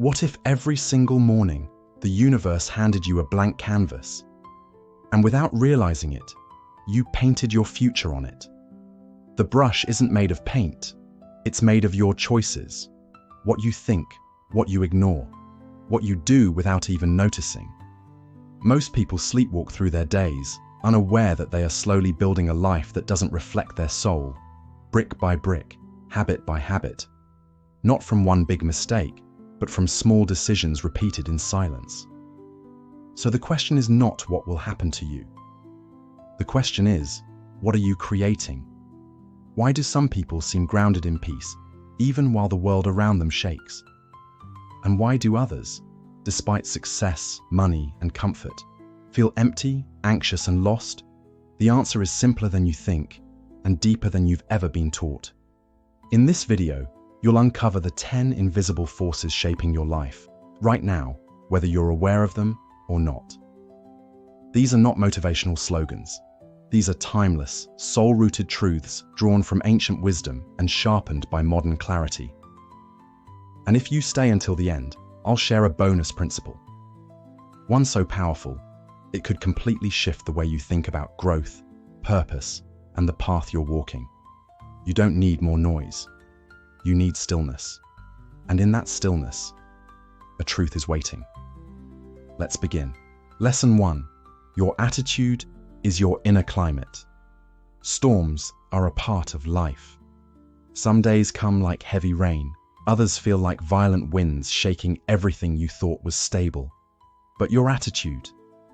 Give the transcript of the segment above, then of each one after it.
What if every single morning the universe handed you a blank canvas, and without realizing it, you painted your future on it? The brush isn't made of paint, it's made of your choices. What you think, what you ignore, what you do without even noticing. Most people sleepwalk through their days, unaware that they are slowly building a life that doesn't reflect their soul, brick by brick, habit by habit. Not from one big mistake, but from small decisions repeated in silence. So the question is not what will happen to you. The question is, what are you creating? Why do some people seem grounded in peace, even while the world around them shakes? And why do others, despite success, money, and comfort, feel empty, anxious, and lost? The answer is simpler than you think, and deeper than you've ever been taught. In this video, you'll uncover the 10 invisible forces shaping your life, right now, whether you're aware of them or not. These are not motivational slogans. These are timeless, soul-rooted truths drawn from ancient wisdom and sharpened by modern clarity. And if you stay until the end, I'll share a bonus principle. One so powerful, it could completely shift the way you think about growth, purpose, and the path you're walking. You don't need more noise. You need stillness. And in that stillness, a truth is waiting. Let's begin. Lesson 1. Your attitude is your inner climate. Storms are a part of life. Some days come like heavy rain. Others feel like violent winds shaking everything you thought was stable. But your attitude,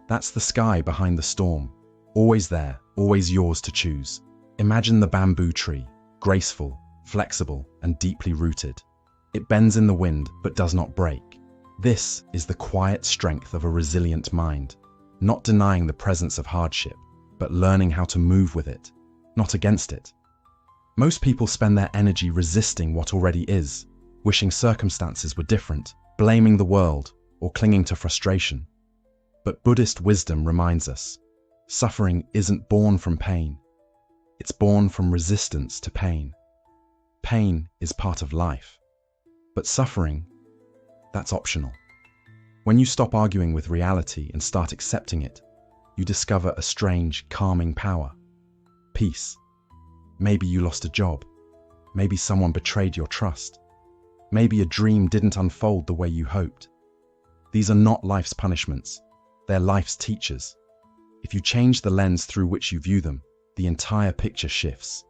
that's the sky behind the storm. Always there, always yours to choose. Imagine the bamboo tree, graceful, flexible, and deeply rooted. It bends in the wind but does not break. This is the quiet strength of a resilient mind. Not denying the presence of hardship, but learning how to move with it, not against it. Most people spend their energy resisting what already is, wishing circumstances were different, blaming the world, or clinging to frustration. But Buddhist wisdom reminds us, suffering isn't born from pain. It's born from resistance to pain. Pain is part of life. But suffering, that's optional. When you stop arguing with reality and start accepting it, you discover a strange, calming power. Peace. Maybe you lost a job. Maybe someone betrayed your trust. Maybe a dream didn't unfold the way you hoped. These are not life's punishments. They're life's teachers. If you change the lens through which you view them, the entire picture shifts.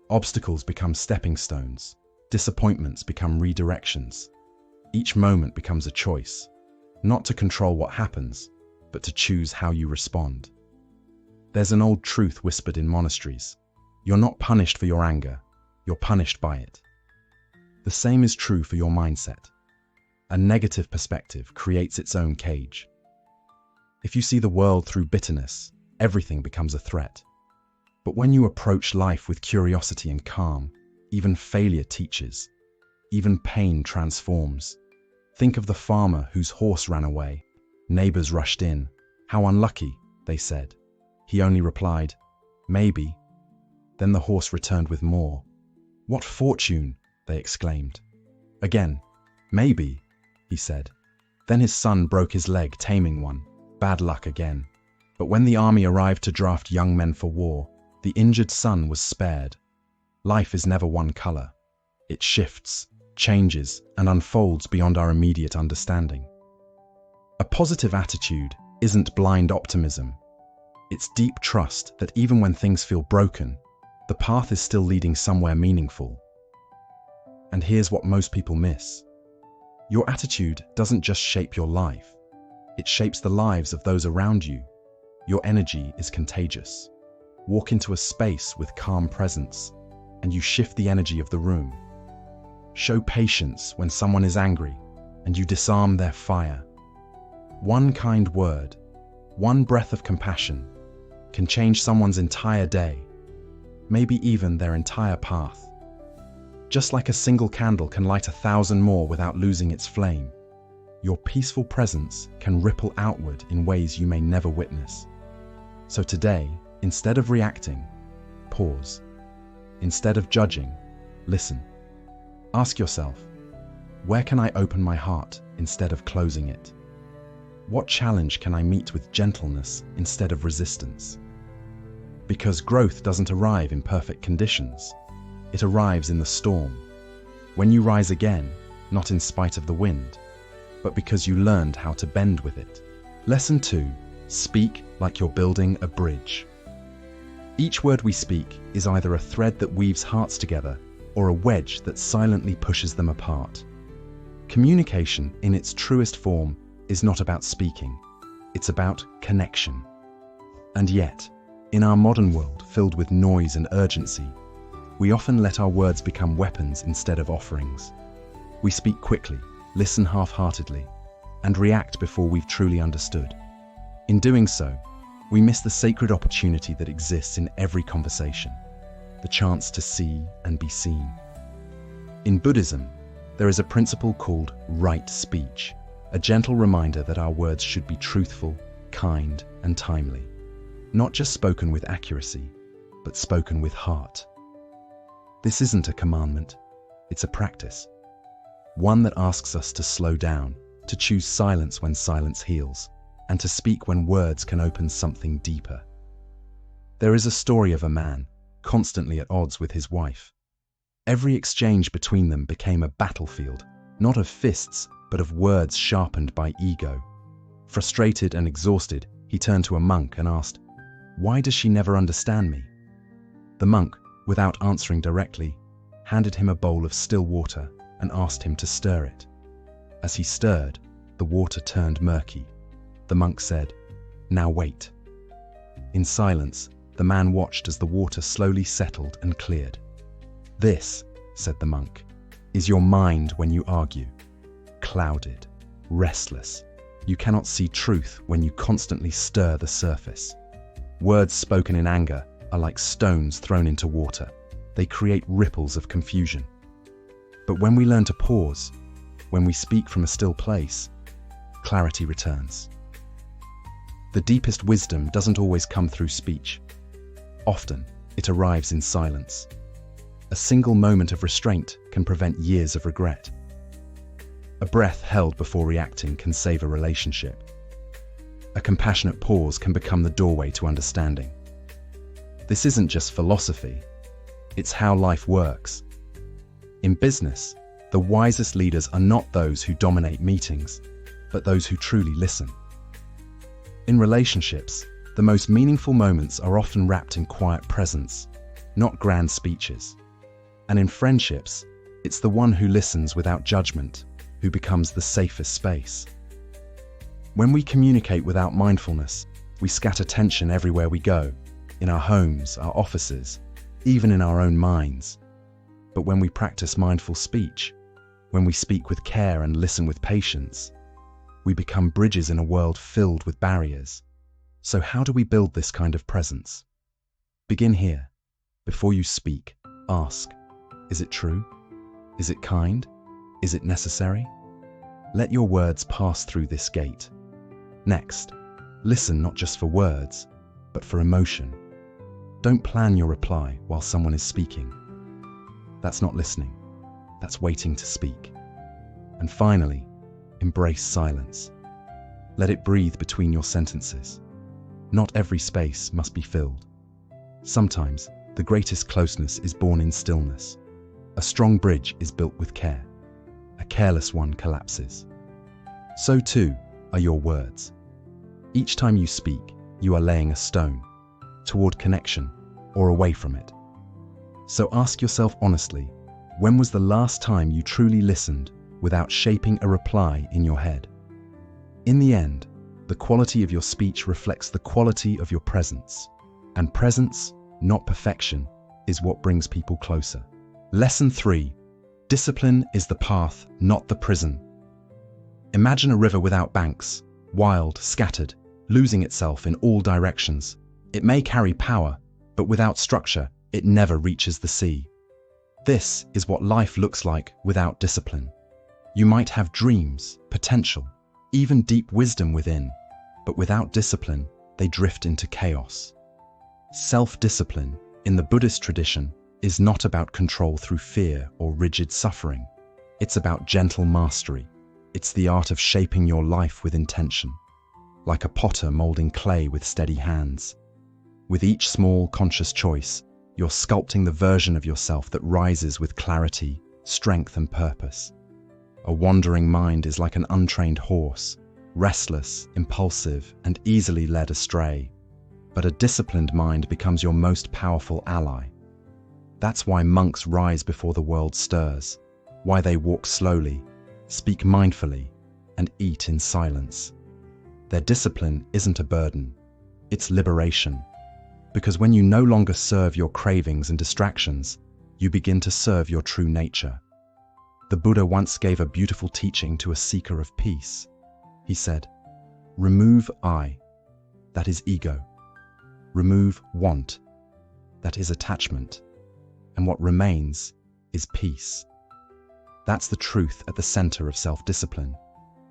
Obstacles become stepping stones. Disappointments become redirections. Each moment becomes a choice. Not to control what happens, but to choose how you respond. There's an old truth whispered in monasteries. You're not punished for your anger, you're punished by it. The same is true for your mindset. A negative perspective creates its own cage. If you see the world through bitterness, everything becomes a threat. But when you approach life with curiosity and calm, even failure teaches. Even pain transforms. Think of the farmer whose horse ran away. Neighbors rushed in. How unlucky, they said. He only replied, maybe. Then the horse returned with more. What fortune, they exclaimed. Again, maybe, he said. Then his son broke his leg taming one. Bad luck again. But when the army arrived to draft young men for war, the injured son was spared. Life is never one color. It shifts, changes, and unfolds beyond our immediate understanding. A positive attitude isn't blind optimism. It's deep trust that even when things feel broken, the path is still leading somewhere meaningful. And here's what most people miss. Your attitude doesn't just shape your life. It shapes the lives of those around you. Your energy is contagious. Walk into a space with calm presence, and you shift the energy of the room. Show patience when someone is angry, and you disarm their fire. One kind word, one breath of compassion, can change someone's entire day, maybe even their entire path. Just like a single candle can light 1,000 more without losing its flame, your peaceful presence can ripple outward in ways you may never witness. So today, instead of reacting, pause. Instead of judging, listen. Ask yourself, Where can I open my heart instead of closing it? What challenge can I meet with gentleness instead of resistance? Because growth doesn't arrive in perfect conditions. It arrives in the storm. When you rise again, not in spite of the wind, but because you learned how to bend with it. Lesson 2. Speak like you're building a bridge. Each word we speak is either a thread that weaves hearts together or a wedge that silently pushes them apart. Communication, in its truest form, is not about speaking. It's about connection. And yet, in our modern world filled with noise and urgency, we often let our words become weapons instead of offerings. We speak quickly, listen half-heartedly, and react before we've truly understood. In doing so, we miss the sacred opportunity that exists in every conversation, the chance to see and be seen. In Buddhism, there is a principle called right speech, a gentle reminder that our words should be truthful, kind, and timely, not just spoken with accuracy, but spoken with heart. This isn't a commandment, it's a practice, one that asks us to slow down, to choose silence when silence heals, and to speak when words can open something deeper. There is a story of a man constantly at odds with his wife. Every exchange between them became a battlefield, not of fists, but of words sharpened by ego. Frustrated and exhausted, he turned to a monk and asked, "Why does she never understand me?" The monk, without answering directly, handed him a bowl of still water and asked him to stir it. As he stirred, the water turned murky. The monk said, "Now wait." In silence, the man watched as the water slowly settled and cleared. "This," said the monk, "is your mind when you argue. Clouded, restless. You cannot see truth when you constantly stir the surface. Words spoken in anger are like stones thrown into water. They create ripples of confusion. But when we learn to pause, when we speak from a still place, clarity returns. The deepest wisdom doesn't always come through speech. Often, it arrives in silence. A single moment of restraint can prevent years of regret. A breath held before reacting can save a relationship. A compassionate pause can become the doorway to understanding. This isn't just philosophy, it's how life works. In business, the wisest leaders are not those who dominate meetings, but those who truly listen. In relationships, the most meaningful moments are often wrapped in quiet presence, not grand speeches. And in friendships, it's the one who listens without judgment who becomes the safest space. When we communicate without mindfulness, we scatter tension everywhere we go, in our homes, our offices, even in our own minds. But when we practice mindful speech, when we speak with care and listen with patience, we become bridges in a world filled with barriers. So how do we build this kind of presence? Begin here. Before you speak, ask, is it true? Is it kind? Is it necessary? Let your words pass through this gate. Next, listen not just for words, but for emotion. Don't plan your reply while someone is speaking. That's not listening. That's waiting to speak. And finally, embrace silence. Let it breathe between your sentences. Not every space must be filled. Sometimes, the greatest closeness is born in stillness. A strong bridge is built with care. A careless one collapses. So too are your words. Each time you speak, you are laying a stone toward connection or away from it. So ask yourself honestly, when was the last time you truly listened without shaping a reply in your head? In the end, the quality of your speech reflects the quality of your presence. And presence, not perfection, is what brings people closer. Lesson 3. Discipline is the path, not the prison. Imagine a river without banks, wild, scattered, losing itself in all directions. It may carry power, but without structure, it never reaches the sea. This is what life looks like without discipline. You might have dreams, potential, even deep wisdom within, but without discipline, they drift into chaos. Self-discipline, in the Buddhist tradition, is not about control through fear or rigid suffering. It's about gentle mastery. It's the art of shaping your life with intention, like a potter molding clay with steady hands. With each small, conscious choice, you're sculpting the version of yourself that rises with clarity, strength, and purpose. A wandering mind is like an untrained horse, restless, impulsive, and easily led astray. But a disciplined mind becomes your most powerful ally. That's why monks rise before the world stirs, why they walk slowly, speak mindfully, and eat in silence. Their discipline isn't a burden, it's liberation. Because when you no longer serve your cravings and distractions, you begin to serve your true nature. The Buddha once gave a beautiful teaching to a seeker of peace. He said, "Remove I, that is ego. Remove want, that is attachment. And what remains is peace." That's the truth at the center of self-discipline.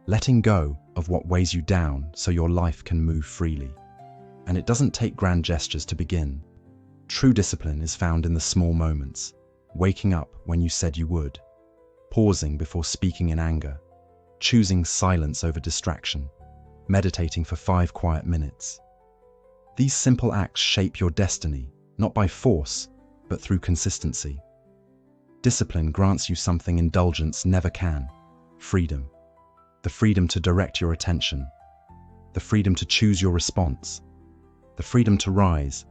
Letting go of what weighs you down so your life can move freely. And it doesn't take grand gestures to begin. True discipline is found in the small moments. Waking up when you said you would. Pausing before speaking in anger. Choosing silence over distraction. Meditating for 5 quiet minutes. These simple acts shape your destiny, not by force, but through consistency. Discipline grants you something indulgence never can: freedom. The freedom to direct your attention. The freedom to choose your response. The freedom to rise,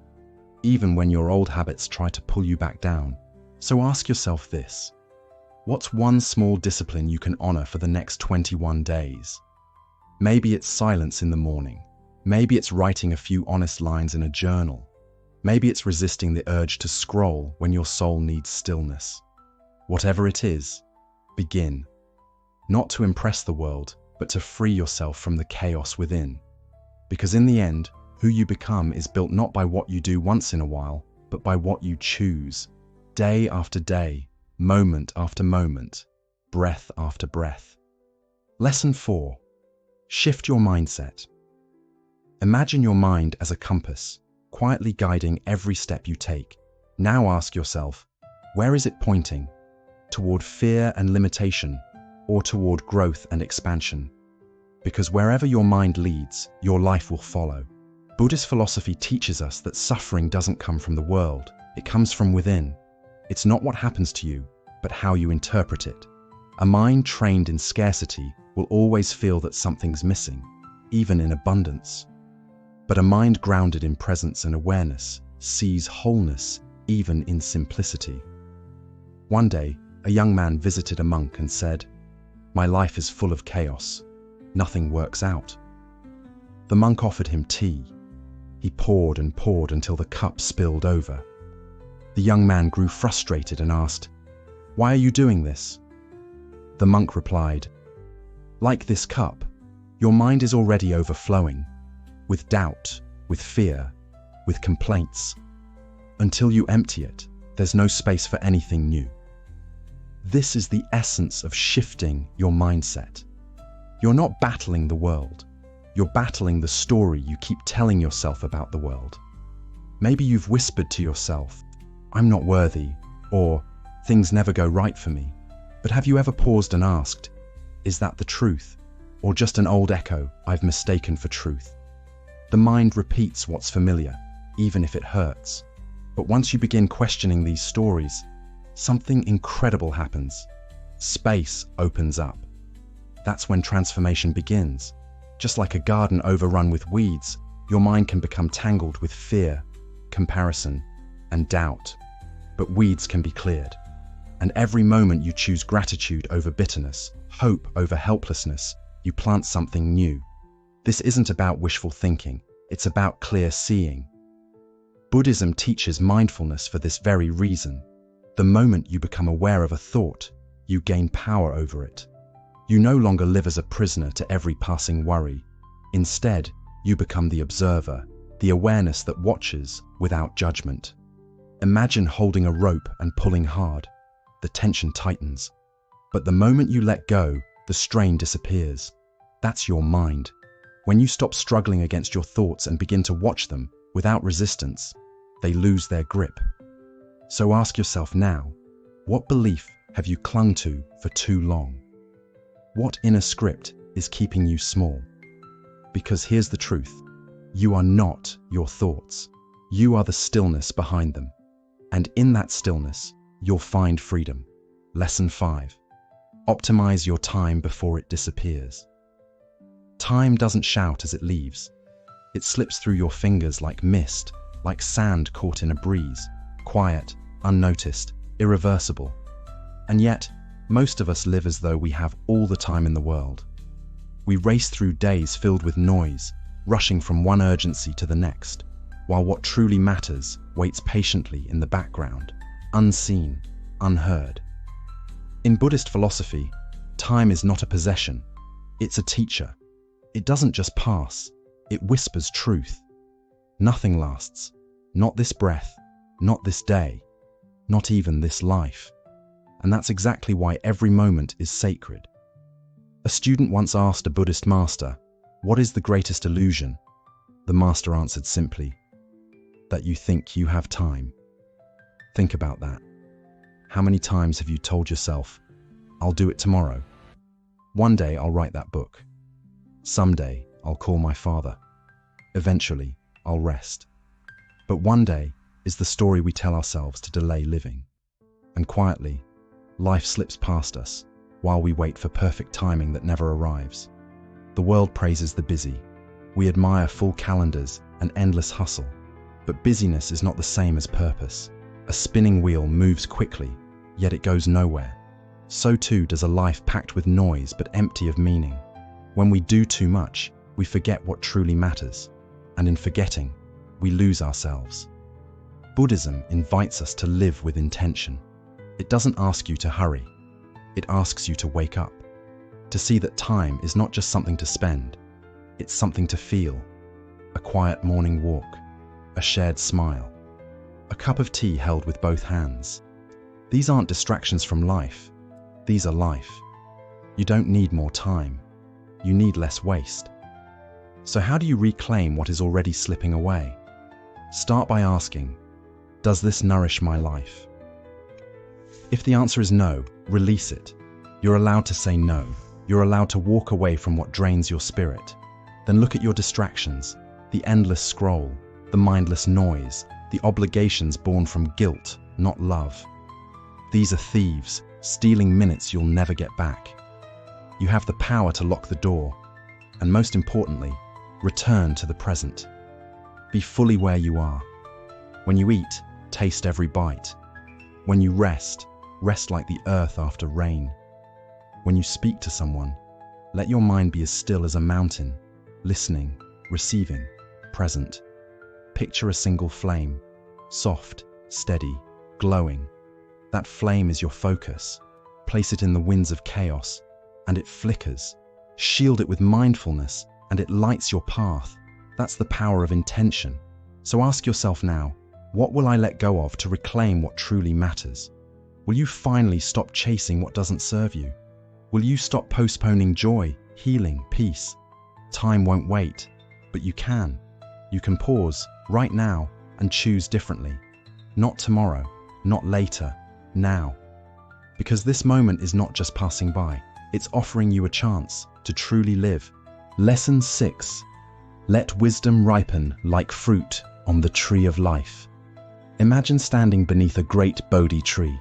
even when your old habits try to pull you back down. So ask yourself this: what's one small discipline you can honor for the next 21 days? Maybe it's silence in the morning. Maybe it's writing a few honest lines in a journal. Maybe it's resisting the urge to scroll when your soul needs stillness. Whatever it is, begin. Not to impress the world, but to free yourself from the chaos within. Because in the end, who you become is built not by what you do once in a while, but by what you choose, day after day, moment after moment, breath after breath. Lesson 4. Shift your mindset. Imagine your mind as a compass, quietly guiding every step you take. Now ask yourself, where is it pointing? Toward fear and limitation, or toward growth and expansion? Because wherever your mind leads, your life will follow. Buddhist philosophy teaches us that suffering doesn't come from the world, it comes from within. It's not what happens to you, but how you interpret it. A mind trained in scarcity will always feel that something's missing, even in abundance. But a mind grounded in presence and awareness sees wholeness even in simplicity. One day, a young man visited a monk and said, "My life is full of chaos. Nothing works out." The monk offered him tea. He poured and poured until the cup spilled over. The young man grew frustrated and asked, "Why are you doing this?" The monk replied, "Like this cup, your mind is already overflowing, with doubt, with fear, with complaints. Until you empty it, there's no space for anything new." This is the essence of shifting your mindset. You're not battling the world. You're battling the story you keep telling yourself about the world. Maybe you've whispered to yourself, "I'm not worthy," or "Things never go right for me." But have you ever paused and asked, is that the truth, or just an old echo I've mistaken for truth? The mind repeats what's familiar, even if it hurts. But once you begin questioning these stories, something incredible happens. Space opens up. That's when transformation begins. Just like a garden overrun with weeds, your mind can become tangled with fear, comparison, and doubt. But weeds can be cleared. And every moment you choose gratitude over bitterness, hope over helplessness, you plant something new. This isn't about wishful thinking, it's about clear seeing. Buddhism teaches mindfulness for this very reason. The moment you become aware of a thought, you gain power over it. You no longer live as a prisoner to every passing worry. Instead, you become the observer, the awareness that watches without judgment. Imagine holding a rope and pulling hard. The tension tightens. But the moment you let go, the strain disappears. That's your mind. When you stop struggling against your thoughts and begin to watch them without resistance, they lose their grip. So ask yourself now, what belief have you clung to for too long? What inner script is keeping you small? Because here's the truth. You are not your thoughts. You are the stillness behind them. And in that stillness, you'll find freedom. Lesson 5. Optimize your time before it disappears. Time doesn't shout as it leaves. It slips through your fingers like mist, like sand caught in a breeze, quiet, unnoticed, irreversible. And yet, most of us live as though we have all the time in the world. We race through days filled with noise, rushing from one urgency to the next, while what truly matters waits patiently in the background, unseen, unheard. In Buddhist philosophy, time is not a possession, it's a teacher. It doesn't just pass, it whispers truth. Nothing lasts, not this breath, not this day, not even this life. And that's exactly why every moment is sacred. A student once asked a Buddhist master, "What is the greatest illusion?" The master answered simply, "That you think you have time." Think about that. How many times have you told yourself, "I'll do it tomorrow. One day I'll write that book. Someday I'll call my father. Eventually I'll rest." But one day is the story we tell ourselves to delay living. And quietly, life slips past us while we wait for perfect timing that never arrives. The world praises the busy. We admire full calendars and endless hustle. But busyness is not the same as purpose. A spinning wheel moves quickly, yet it goes nowhere. So too does a life packed with noise but empty of meaning. When we do too much, we forget what truly matters. And in forgetting, we lose ourselves. Buddhism invites us to live with intention. It doesn't ask you to hurry. It asks you to wake up, to see that time is not just something to spend, it's something to feel. A quiet morning walk, a shared smile, a cup of tea held with both hands. These aren't distractions from life, these are life. You don't need more time, you need less waste. So how do you reclaim what is already slipping away? Start by asking, does this nourish my life? If the answer is no, release it. You're allowed to say no. You're allowed to walk away from what drains your spirit. Then look at your distractions, the endless scroll, the mindless noise, the obligations born from guilt, not love. These are thieves, stealing minutes you'll never get back. You have the power to lock the door, and most importantly, return to the present. Be fully where you are. When you eat, taste every bite. When you rest, rest like the earth after rain. When you speak to someone, let your mind be as still as a mountain, listening, receiving, present. Picture a single flame, soft, steady, glowing. That flame is your focus. Place it in the winds of chaos, and it flickers. Shield it with mindfulness, and it lights your path. That's the power of intention. So ask yourself now, what will I let go of to reclaim what truly matters? Will you finally stop chasing what doesn't serve you? Will you stop postponing joy, healing, peace? Time won't wait, but you can. You can pause right now and choose differently. Not tomorrow, not later, now. Because this moment is not just passing by, it's offering you a chance to truly live. Lesson 6. Let wisdom ripen like fruit on the tree of life. Imagine standing beneath a great Bodhi tree.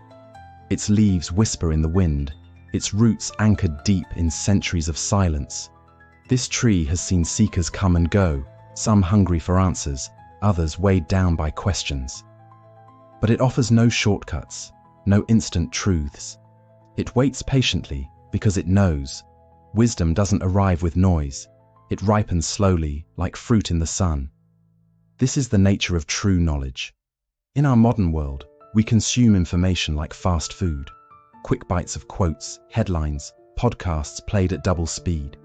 Its leaves whisper in the wind, its roots anchored deep in centuries of silence. This tree has seen seekers come and go, some hungry for answers, others weighed down by questions. But it offers no shortcuts, no instant truths. It waits patiently because it knows. Wisdom doesn't arrive with noise. It ripens slowly, like fruit in the sun. This is the nature of true knowledge. In our modern world, we consume information like fast food. Quick bites of quotes, headlines, podcasts played at double speed.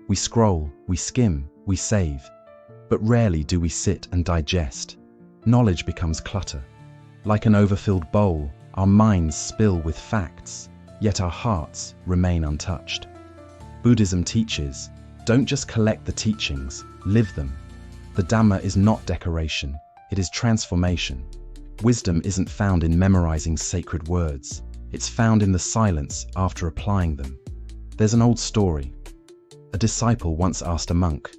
We scroll, we skim, we save. But rarely do we sit and digest. Knowledge becomes clutter. Like an overfilled bowl, our minds spill with facts, yet our hearts remain untouched. Buddhism teaches, don't just collect the teachings, live them. The Dhamma is not decoration, it is transformation. Wisdom isn't found in memorizing sacred words. It's found in the silence after applying them. There's an old story. A disciple once asked a monk,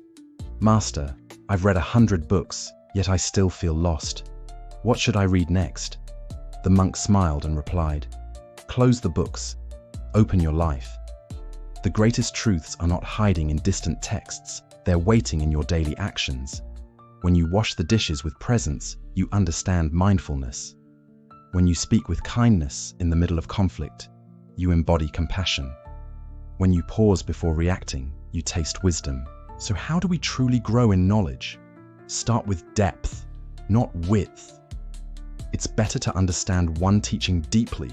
"Master, I've read 100 books, yet I still feel lost. What should I read next?" The monk smiled and replied, "Close the books, open your life. The greatest truths are not hiding in distant texts, they're waiting in your daily actions. When you wash the dishes with presence, you understand mindfulness. When you speak with kindness in the middle of conflict, you embody compassion. When you pause before reacting, you taste wisdom." So how do we truly grow in knowledge? Start with depth, not width. It's better to understand one teaching deeply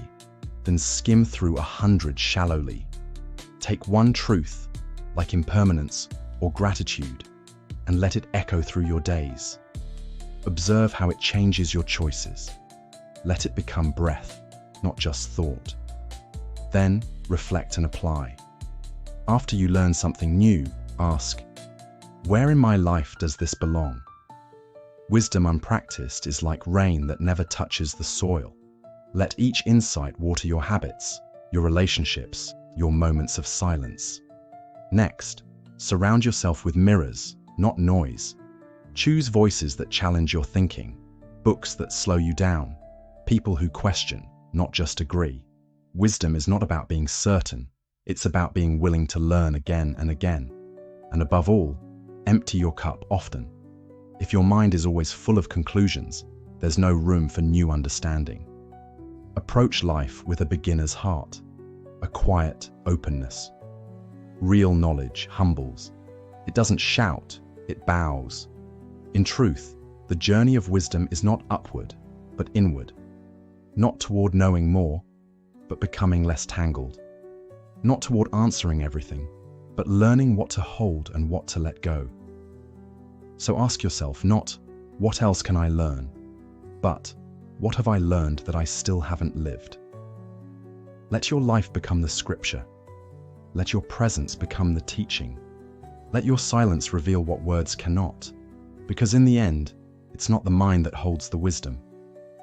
than skim through 100 shallowly. Take one truth, like impermanence or gratitude, and let it echo through your days. Observe how it changes your choices. Let it become breath, not just thought. Then reflect and apply. After you learn something new, ask, where in my life does this belong? Wisdom unpracticed is like rain that never touches the soil. Let each insight water your habits, your relationships, your moments of silence. Next, surround yourself with mirrors, not noise. Choose voices that challenge your thinking, books that slow you down, people who question, not just agree. Wisdom is not about being certain, it's about being willing to learn again and again. And above all, empty your cup often. If your mind is always full of conclusions, there's no room for new understanding. Approach life with a beginner's heart, a quiet openness. Real knowledge humbles. It doesn't shout, it bows. In truth, the journey of wisdom is not upward, but inward. Not toward knowing more, but becoming less tangled. Not toward answering everything, but learning what to hold and what to let go. So ask yourself not, what else can I learn? But, what have I learned that I still haven't lived? Let your life become the scripture. Let your presence become the teaching. Let your silence reveal what words cannot. Because in the end, it's not the mind that holds the wisdom.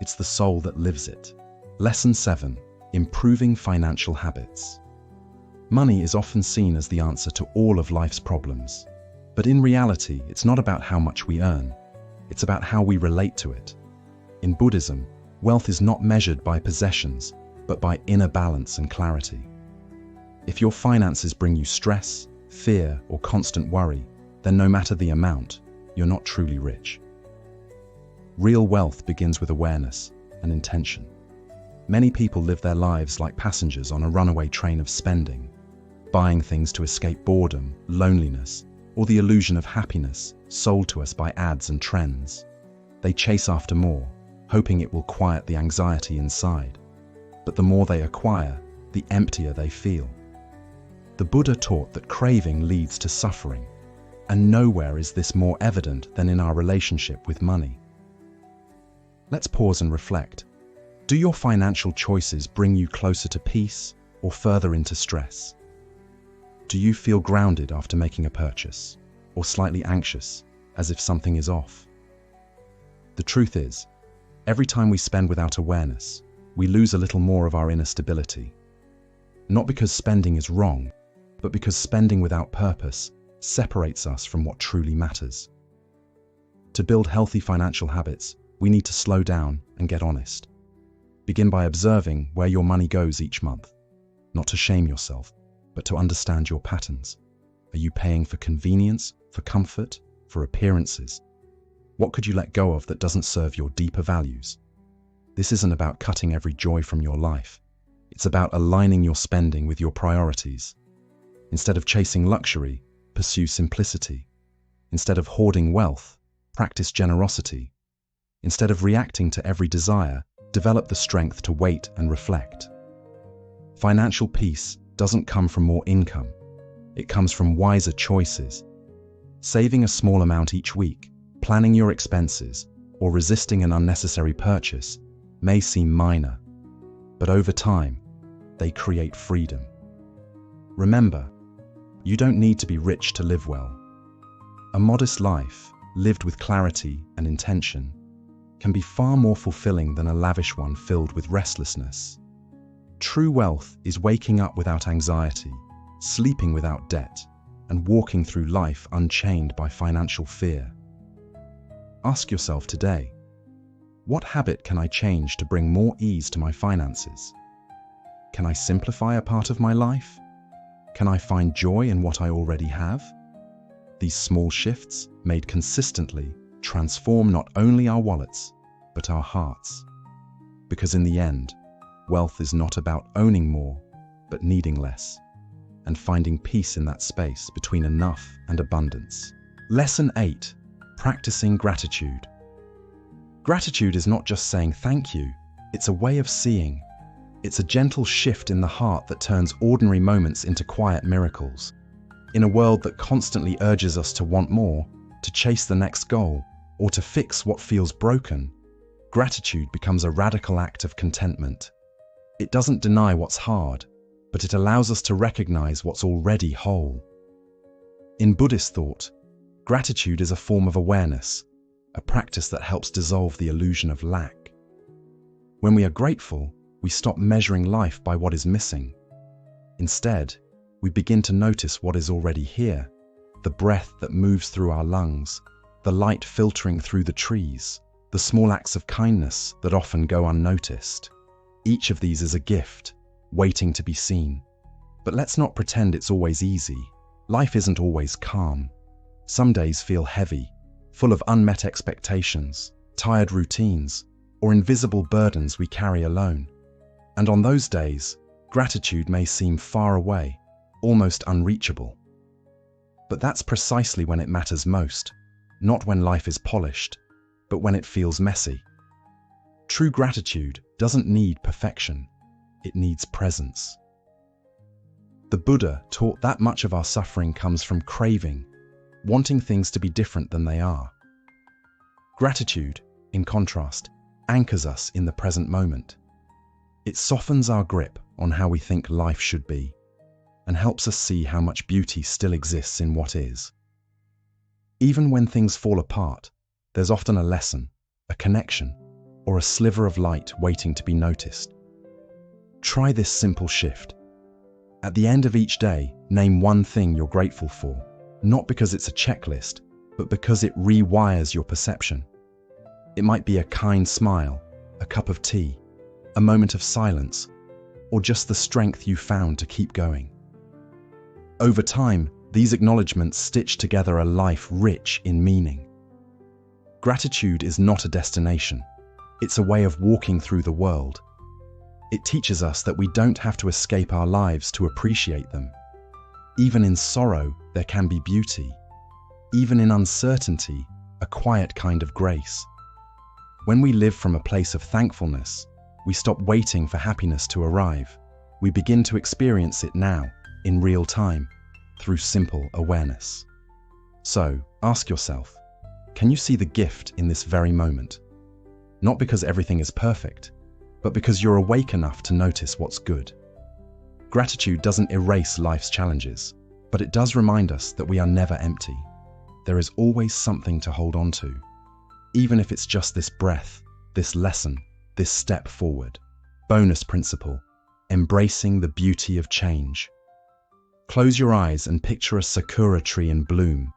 It's the soul that lives it. Lesson 7. Improving financial habits. Money is often seen as the answer to all of life's problems. But in reality, it's not about how much we earn. It's about how we relate to it. In Buddhism, wealth is not measured by possessions, but by inner balance and clarity. If your finances bring you stress, fear, or constant worry, then no matter the amount, you're not truly rich. Real wealth begins with awareness and intention. Many people live their lives like passengers on a runaway train of spending, buying things to escape boredom, loneliness, or the illusion of happiness sold to us by ads and trends. They chase after more, hoping it will quiet the anxiety inside. But the more they acquire, the emptier they feel. The Buddha taught that craving leads to suffering, and nowhere is this more evident than in our relationship with money. Let's pause and reflect. Do your financial choices bring you closer to peace or further into stress? Do you feel grounded after making a purchase, or slightly anxious, as if something is off? The truth is, every time we spend without awareness, we lose a little more of our inner stability. Not because spending is wrong, but because spending without purpose separates us from what truly matters. To build healthy financial habits, we need to slow down and get honest. Begin by observing where your money goes each month, not to shame yourself, but to understand your patterns. Are you paying for convenience, for comfort, for appearances? What could you let go of that doesn't serve your deeper values? This isn't about cutting every joy from your life. It's about aligning your spending with your priorities. Instead of chasing luxury, pursue simplicity. Instead of hoarding wealth, practice generosity. Instead of reacting to every desire, develop the strength to wait and reflect. Financial peace doesn't come from more income. It comes from wiser choices. Saving a small amount each week, planning your expenses, or resisting an unnecessary purchase may seem minor, but over time, they create freedom. Remember, you don't need to be rich to live well. A modest life, lived with clarity and intention, can be far more fulfilling than a lavish one filled with restlessness. True wealth is waking up without anxiety, sleeping without debt, and walking through life unchained by financial fear. Ask yourself today, what habit can I change to bring more ease to my finances? Can I simplify a part of my life? Can I find joy in what I already have? These small shifts, made consistently, transform not only our wallets, but our hearts. Because in the end, wealth is not about owning more, but needing less, and finding peace in that space between enough and abundance. Lesson 8. Practicing gratitude. Gratitude is not just saying thank you, it's a way of seeing. It's a gentle shift in the heart that turns ordinary moments into quiet miracles. In a world that constantly urges us to want more, to chase the next goal, or to fix what feels broken, gratitude becomes a radical act of contentment. It doesn't deny what's hard, but it allows us to recognize what's already whole. In Buddhist thought, gratitude is a form of awareness, a practice that helps dissolve the illusion of lack. When we are grateful, we stop measuring life by what is missing. Instead, we begin to notice what is already here, the breath that moves through our lungs, the light filtering through the trees, the small acts of kindness that often go unnoticed. Each of these is a gift, waiting to be seen. But let's not pretend it's always easy. Life isn't always calm. Some days feel heavy, full of unmet expectations, tired routines, or invisible burdens we carry alone. And on those days, gratitude may seem far away, almost unreachable. But that's precisely when it matters most, not when life is polished, but when it feels messy. True gratitude doesn't need perfection, it needs presence. The Buddha taught that much of our suffering comes from craving, wanting things to be different than they are. Gratitude, in contrast, anchors us in the present moment. It softens our grip on how we think life should be, and helps us see how much beauty still exists in what is. Even when things fall apart, there's often a lesson, a connection, or a sliver of light waiting to be noticed. Try this simple shift. At the end of each day, name one thing you're grateful for, not because it's a checklist, but because it rewires your perception. It might be a kind smile, a cup of tea, a moment of silence, or just the strength you found to keep going. Over time, these acknowledgements stitch together a life rich in meaning. Gratitude is not a destination. It's a way of walking through the world. It teaches us that we don't have to escape our lives to appreciate them. Even in sorrow, there can be beauty. Even in uncertainty, a quiet kind of grace. When we live from a place of thankfulness, we stop waiting for happiness to arrive. We begin to experience it now, in real time, through simple awareness. So, ask yourself, can you see the gift in this very moment? Not because everything is perfect, but because you're awake enough to notice what's good. Gratitude doesn't erase life's challenges, but it does remind us that we are never empty. There is always something to hold on to, even if it's just this breath, this lesson, this step forward. Bonus principle: embracing the beauty of change. Close your eyes and picture a sakura tree in bloom,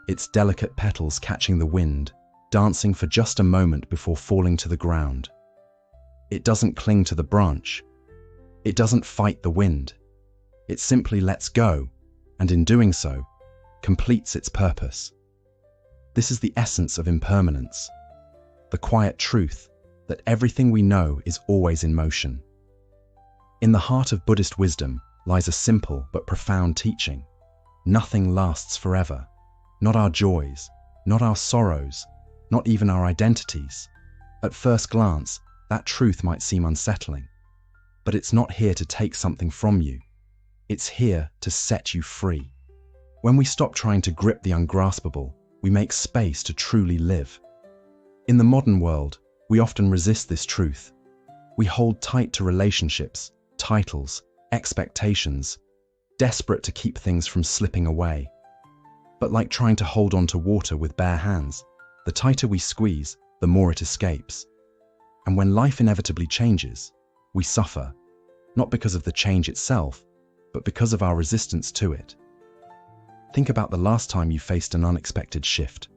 its delicate petals catching the wind, dancing for just a moment before falling to the ground. It doesn't cling to the branch. It doesn't fight the wind. It simply lets go, and in doing so, completes its purpose. This is the essence of impermanence, the quiet truth that everything we know is always in motion. In the heart of Buddhist wisdom lies a simple but profound teaching. Nothing lasts forever. Not our joys, not our sorrows, not even our identities. At first glance, that truth might seem unsettling, but it's not here to take something from you. It's here to set you free. When we stop trying to grip the ungraspable, we make space to truly live. In the modern world, we often resist this truth. We hold tight to relationships, titles, expectations, desperate to keep things from slipping away. But like trying to hold on to water with bare hands, the tighter we squeeze, the more it escapes. And when life inevitably changes, we suffer. not because of the change itself, but because of our resistance to it. Think about the last time you faced an unexpected shift.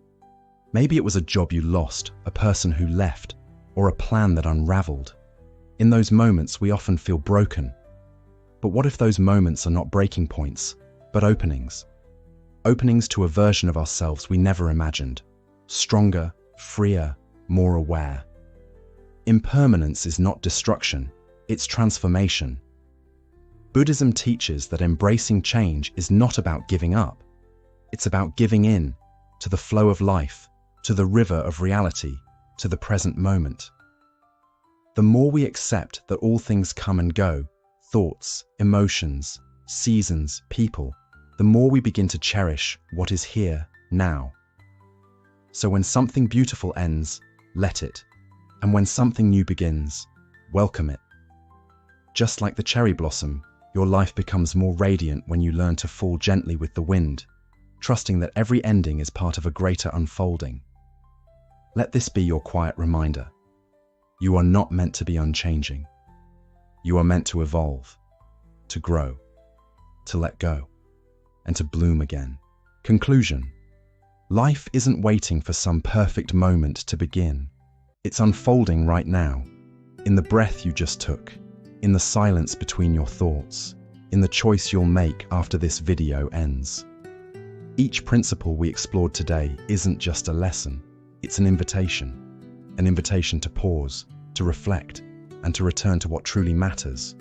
Maybe it was a job you lost, a person who left, or a plan that unraveled. In those moments, we often feel broken. But what if those moments are not breaking points, but openings? Openings to a version of ourselves we never imagined. Stronger, freer, more aware. Impermanence is not destruction, it's transformation. Buddhism teaches that embracing change is not about giving up. It's about giving in to the flow of life, to the river of reality, to the present moment. The more we accept that all things come and go, thoughts, emotions, seasons, people, the more we begin to cherish what is here, now. So when something beautiful ends, let it. And when something new begins, welcome it. Just like the cherry blossom, your life becomes more radiant when you learn to fall gently with the wind, trusting that every ending is part of a greater unfolding. Let this be your quiet reminder. You are not meant to be unchanging. You are meant to evolve, to grow, to let go, and to bloom again. Conclusion. Life isn't waiting for some perfect moment to begin. It's unfolding right now, in the breath you just took, in the silence between your thoughts, in the choice you'll make after this video ends. Each principle we explored today isn't just a lesson, it's an invitation to pause, to reflect, and to return to what truly matters.